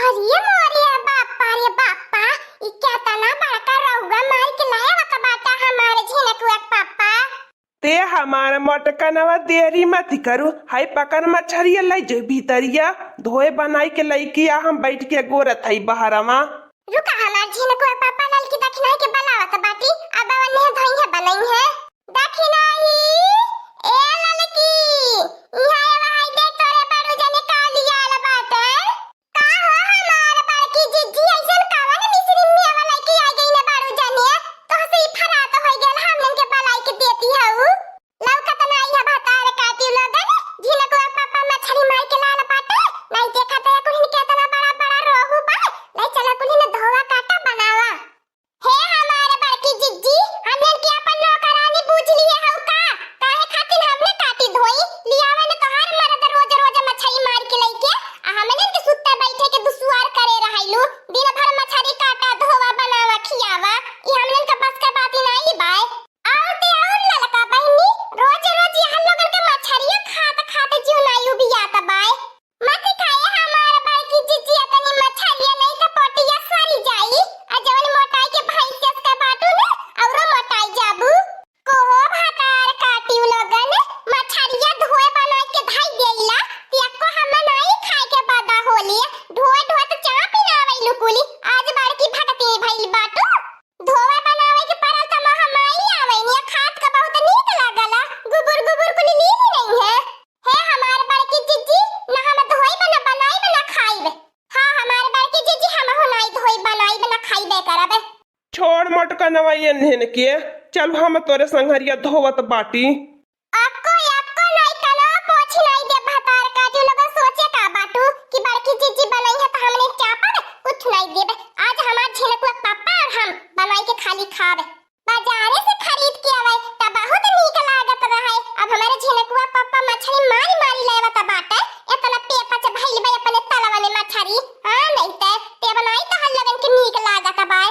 अरे मोरिया बाप्पा रे बाप्पा, ई क्या तना बड़का रहुआ मार के लाया वका बाटा हमारे झिनकुआ पापा। ते हमारा मटकनवा देरी मत करू, हाय पकन मछरिया लाई जो भीतरिया धोए बनाई के लईकी हम बैठ के गोरत हई बहरवा। रुका हमार झिनकुआ पापा लल की दखनाई के बनावत बाटी, अब वने धइया बनाई है दखनाई। ए ललकी इहां वहां देख तोरे बड़ू जने का लिया ल बाटे। का हो हमार बड़की जिज्जी ऐसन कावन मिसरी में वाला की आ गई न बड़ू जने, तो से फरात हो गेल हमन के बलाई के देती हऊ। लौकत ना इहा भातार काटी लगन झिनकुआ पापा मछली मार के लाल बाटे, नहीं देखा तो कुछ केतना बड़ा बड़ा रोहू बा। ले चला कुली ने धोवा काटा बनावा। हे हमारे बड़की जिज्जी, हमने के अपन नौकरानी पूछ लिए हऊ का, काहे खातिर हमने काटी धोई लियावे ने तोहार मरद रोज रोज मछली मार के लइके आ हमने के सुत्ते बैठे के दुसुआर करे रहाइलू। दिन भर मछली काटा धोवा बनावा खियावा, ई हमने के बस के बात ही नहीं बाय। आउते और ललका बहनी रोज रोज हम लोगन के मछलियां खात खात जीव नायु बियाता बाय। मत खाए हमारे बड़की जिज्जी अपनी मछलियां नहीं तो पोटिया सारी जाई आ जवन मोटाई के भैंस के बाटू ने औरो मोटाई जाबू। कोहो भातार काटी लगन मछलियां धोए बना के धाई देइला तियाको हम नहीं खाए के बादा होली धोए धोए तो चा पिनावैलु कुली। आज बड़की भगती भइल बाटू धोए बनावे के परल त महमाई आवेनी खात का बहुत नीक लागला। गुबुर गुबुर कुली नीक नहीं है। हे हमार बड़की जिज्जी ना हम धोई बना बनाई बना खाइबे। हां हमार बड़की जिज्जी हम हो नहीं धोई बनाई बना खाइबे करबे। छोड़ मटकनवा एनहेन के, चल हम तोरे संघरिया धोवत बाटी। आपको नहीं तलो पोछ नहीं दे भातार का जो लोग सोचे का बाटू कि बड़की जिज्जी बनाई है तो हमने क्या पर कुछ नहीं देबे। आज हमार झिनकुआ पापा और हम बनाई के खाली खाबे। बाजारे से खरीद के आवे त बहुत नीक लागत रहे। अब हमारे झिनकुआ पापा मछली मारी मारी लेवत बाटे, इतना पेपा से भइल बे अपने तलवा में मछली। हां नहीं ते बनाई त हम लोगन के नीक लागत बाय।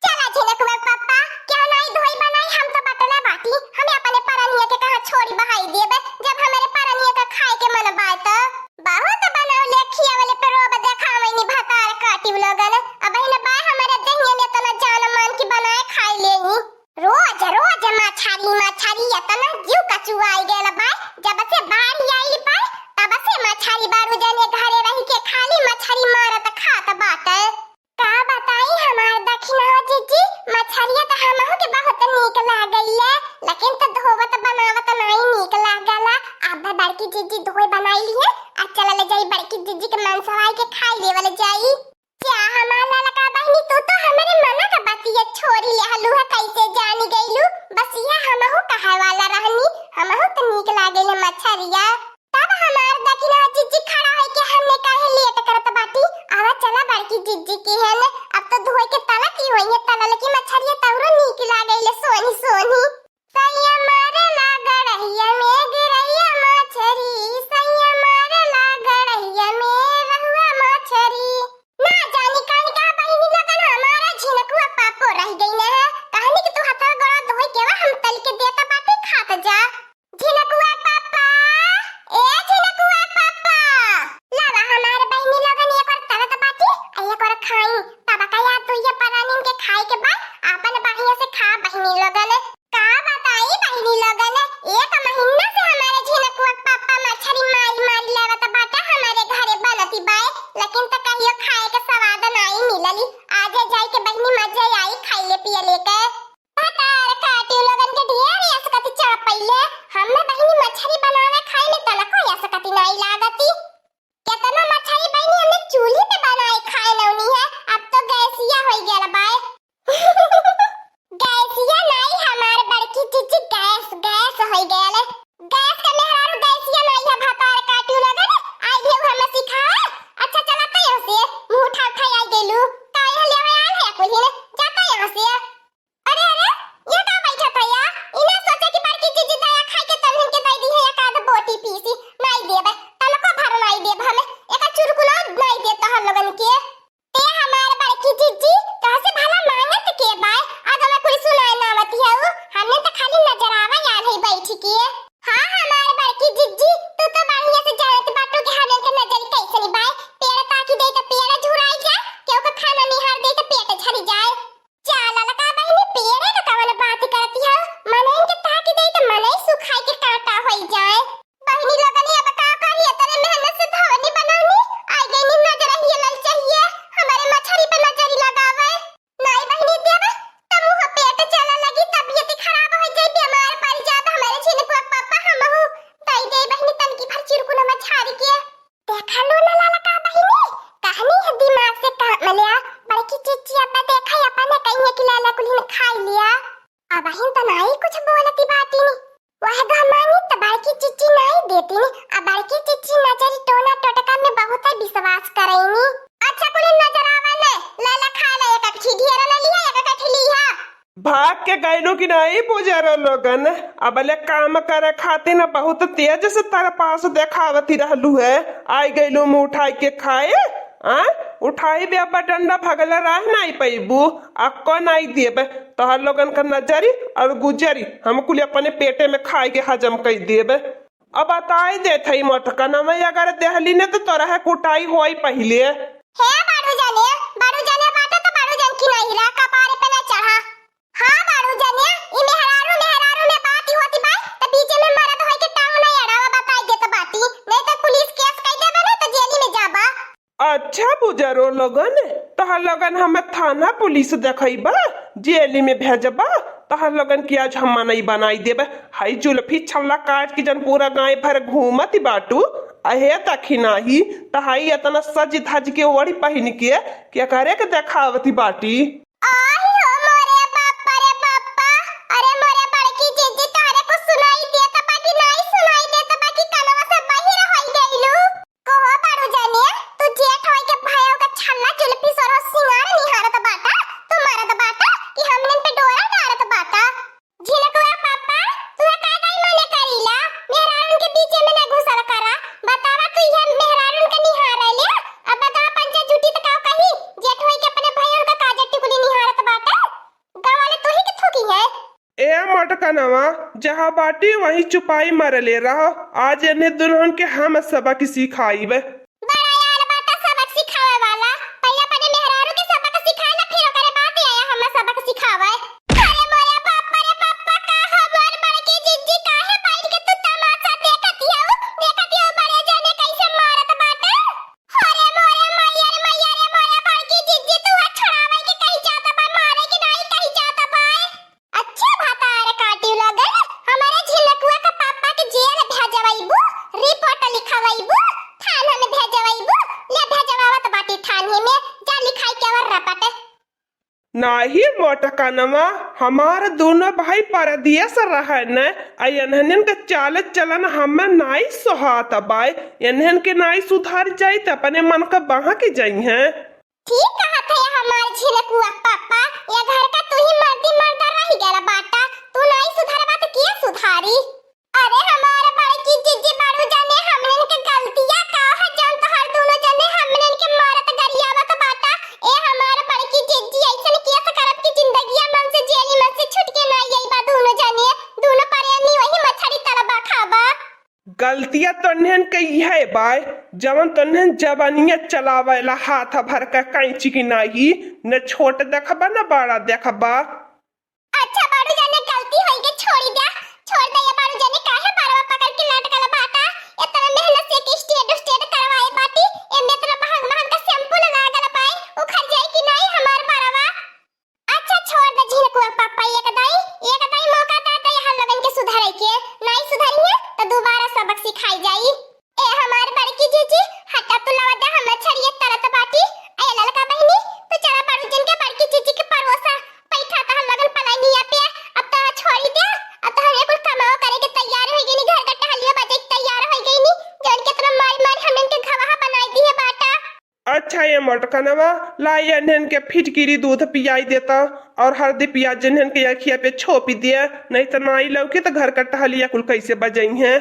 चला झिनकुआ पापा क्या नहीं धोई बनाई हम तो बटला बाटी, हमें अपने परनिया के कहां छोड़ी बहाई देबे जब हमारे परनिया का खाए के मन बाय तो बहुत बनाओ ले खियावले पे रोब देखावे नी भातार काटी लोगन। अब इन बाय हमारे दहिया ने तना जान मान की बनाए खाई लेनी। रोज रोज मछली इतना जीव कचुआई गेल बाय। जब से बाहर आइल बाय तब से मछली बारू जने घरे रही के खाली मछली मारत खात बाटे। का बताई हमार दक्षिणा जिज्जी मछलिया तो हमहु के बहुत नीक लागैले, लेकिन तो धोवत बनावत नहीं नीक लागला। अब बड़की जिज्जी धोए बनाई लिए आ चलले जाई बड़की जिज्जी के मनसवाई के खाई लेवल जाई। क्या हमार ललका बहनी तू तो हमरे मना का बतिया छोड़ी ले हलू है कैसे जानी गइलू। बस ये हमहु कहे वाला रहनी, हमहु तो नीक लागेले मछलिया। तब हमार दक्षिणा जिज्जी खड़ा है के हमने काहे लेट करत बाटी। आवा चला बड़की जिज्जी की है ने अब तो धोए के तला की होई है तलल की मछलिया तौरो नीक लागैले सोनी सोनी। सैया मारे लागड़हिया में गिरैया मछरी, सैया मारे लागड़हिया में रहुआ मछरी। ना जाने कानी का बहिनी लगन हमारा झिनकुआ पापो रह गई न है। कहानी कि तू हाथ गड़ा धोए के हम तल के देता बाटी खात जा। झिनकुआ पापा ए झिनकुआ पापा लावा हमारे बहिनी लगन एक और तलत बाटी एक और खाई तब का याद तो ये परानीन के खाए के बाद अपन बढ़िया से खा बहिनी लगन। का बताई बहिनी लगन एक महीना से हमारे झिनकुआ पापा मछली मारी मारी लेवत बाटा हमारे घरे बनती बाय, लेकिन त कहियो खाए के स्वाद नहीं मिलली। आज जाई के बहिनी मजे आई खाइले पियले के भातार काटी लगन के ढेर यसकती चापैले। हमने बहिनी मछली बनावे खाए में तलको यसकती नहीं लागती। केतना मछली बहिनी हमने चूल्ही पे बनाए खाए नौनी है, अब तो गैसिया होई गेल बाय। गैसिया नहीं हमारे बड़की चिची गैस होई गेल। गैस के मेहरारू गैसिया नहीं है भातार काटी लगन आई भी हम सिखा। अच्छा चला यहां से मुंह उठा उठा आई गेलू काहे लेवे आल है कोई ने जाता यहां से। अरे भाग के गैलो कि नहीं पुजारो लोगन। अब ले काम करे खातिर न बहुत तेज से तारा पास देखावती रहलू है। आई गैलू मुँह उठाई के खाए आ उठाई बे अब डंडा भगल रह नहीं पैबू अक्को नहीं देब तोहर लोगन का नजरी और गुजरी हम कुल अपने पेटे में खाए के हजम कर देब। अब बताई देत हई मोटका न मैं अगर देहली ने तो तोरा है कुटाई होई पहले। हे बारू जाने बाटा तो बारू जान की नहीं ला कपारे पे ना चढ़ा। हां बारू जाने ई मेहरारू में बात ही होती बा त बीच में मरद होई के टांग नहीं अड़ावा बताई दे तो बाती नहीं तो पुलिस केस कर देबे ना तो जेल में जाबा। अच्छा बुजरो लोगन तोहर लोगन हमें थाना पुलिस देखइबा जेल में भेजबा तोहर लोगन की आज हम नहीं बनाई देबे। हाई जुल्फी छल्ला काट के जन पूरा गाय भर घूमत बाटू अहे तखी नाही तहाई इतना सज धज के ओढ़ी पहन के क्या करे के देखावती बाटी। आई हो मोरे बाप्पा रे बाप्पा अरे मोरे बड़की जीजी तारे को सुनाई देता बाकी नहीं सुनाई देता बाकी कनवा से बाहर होई गइलू। कहो बारू जाने तू जेठ होई के भाइयों का छल्ला जुल्फी सरो सिंगार निहारत बाटा तू मारत बाटा कि हमने पे डोरा डारत बाटा। झिलकुआ पापा तू का काई मने करीला मेहरारून के बीच में ना घुसल करा बतावा तू ये मेहरारून के निहार ले अब बता पंचा झूठी त काव कही जेठ होई के अपने भाइयों का काजट टिकुली निहारत बाटा गांव वाले तू ही के थूकी है। ए मटकनवा जहाँ बाटी वहीं चुपाई मर ले रहा आज इन्हें दुल्हन के हम सबक सिखाइबे। बड़ा यार बाटा सबक सिखावे वाला पहले अपने मेहरारू के सबक सिखाला फिर ओकरे बाद आया हम सबक सिखावे। अरे मोरे पापा रे पापा का हमार बड़की जिज्जी काहे बैठ के तू तमाशा देखती हो बड़े जाने कैसे मारत बाटा। अरे मोरे मैया रे मोरे बड़की जिज्जी तू छड़ावे के कहीं जाता बा मारे के नहीं कहीं जाता बा। अच्छा भातार काटी लगन हमारे झिलकुआ का पापा के जेल भेजवाइबू रिपोर्ट लिखवाइबू थाना में भेजवाइबू ले भेजवावत बाटी थाने में जा लिखाई के वर रपट। नाही मोटकनवा हमार दोनों भाई परदेश रहे न इन्हन के चाल चलन हम नाई सोहात बाय इन्हन के नाई सुधार जाई त अपने मन का बहा के जाई हैं। ठीक कहा था हमार झिलकुआ पापा ये घर का तू ही मर्दा रह गया बाटा तू नहीं सुधारबा तो किया सुधारी। अरे हमारे बड़की जिज्जी बारू जाने हमने के गलतियां का है जान तो हर दोनों जने हमने के मारत गरियावत बाटा ए हमारे बड़की जिज्जी ऐसन किया करब की जिंदगी मन से जेली में से छूट के ना यही बा दोनों जने दोनों परियानी वही मछली तलबा खाबा। गलतियां तन्हन के है बाय जवन तन्हन जवानिया चलावेला हाथ भर का कैंची की नाही न छोट देखबा न बड़ा देखबा। अच्छा बारू जाने गलती होई के छोड़ दे ये बारू जाने काहे परवा पकड़ के लटकल बाटा इतना मेहनत से के स्टेट करवाए बाटी एमे इतना महंग का शैम्पू लागल पाए उखड़ जाए कि नहीं हमार परवा। अच्छा छोड़ दे झिलकुआ पापा एक दाई मौका देता है हम लोगन के सुधारे के नहीं सुधारिए तो दोबारा सबक सिखाई जाई। ए हमार बड़की जीजी हटा तू लवा दे हम छड़िए तरत बाटी ए ललका बहनी तू चला बारू जन के बड़की जीजी के परोसा पैठा त हम लगन पलानिया पे अब तो छोड़ी दे अब तो हमें कुछ कमाओ करे के तैयार हो गई घर का टहलिया बजे तैयार हो गई नी जन के तरह मार हमन के गवाह बनाई दी है बाटा। अच्छा ये मटकनवा लाई इन्हन के फिटकिरी दूध पियाई देता और हल्दी प्याज इन्हन के अखिया पे छोपी दिया नहीं तो नाई लौके तो घर का टहलिया कुल कैसे बजाई हैं।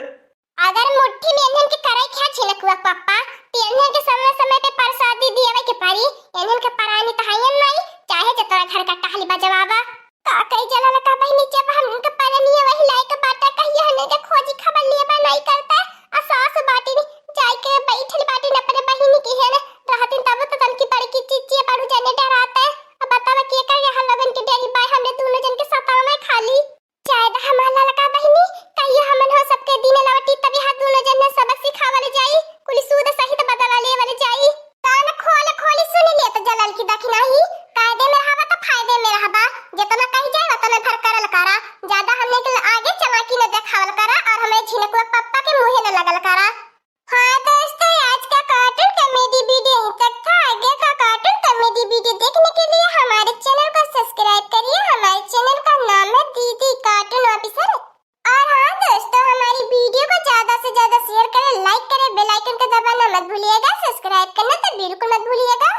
अगर मुट्ठी में इन्हन के कराई क्या झिलकुआ पापा तो इन्हन के समय पे प्रसादी दियावे के पारी इन्हन के परानी तहायन नहीं चाहे जे तोरा घर का टहली बजवावा का कई जला लका बहनी जब हम उनके परानी वही लायक बाटा कहिए हने के खोजी खबर लिए बा नहीं करता आ सास बाटी जाय के बैठल बाटी न अपने बहिनी की है रहतिन तब तो तन की बड़की चीची बारू जाने डराता है अब बतावा के कर यहां लगन के डेरी बाय हमने दोनों जन के साथ में खाली चाहे दा हमारा लका बहनी कहिए हमन हो सबके दिन लौटी तभी हाथ दोनों जन ने सबक सिखावले जाई कुल सूद सहित बदला ले वाले जाई कान खोल सुन ले तो जलाल की दखना ही कायदे में रहबा तो फायदे में रहबा जितना कही जाए उतना भर करल करा ज्यादा हमने के आगे चलाकी न देखावल करा और हमें झिलकुआ पप्पा के मुंह न लगल करा। हां दोस्तों आज का कार्टून कॉमेडी वीडियो यहीं तक था। आगे का कार्टून कॉमेडी वीडियो देखने के लिए हमारे चैनल को सब्सक्राइब करिए। हमारे चैनल का नाम है दीदी कार्टून ऑफिसर। और हाँ दोस्तों हमारी वीडियो को ज्यादा से ज्यादा शेयर करें लाइक करें बेल आइकन को दबाना मत भूलिएगा सब्सक्राइब करना तो बिल्कुल मत भूलिएगा।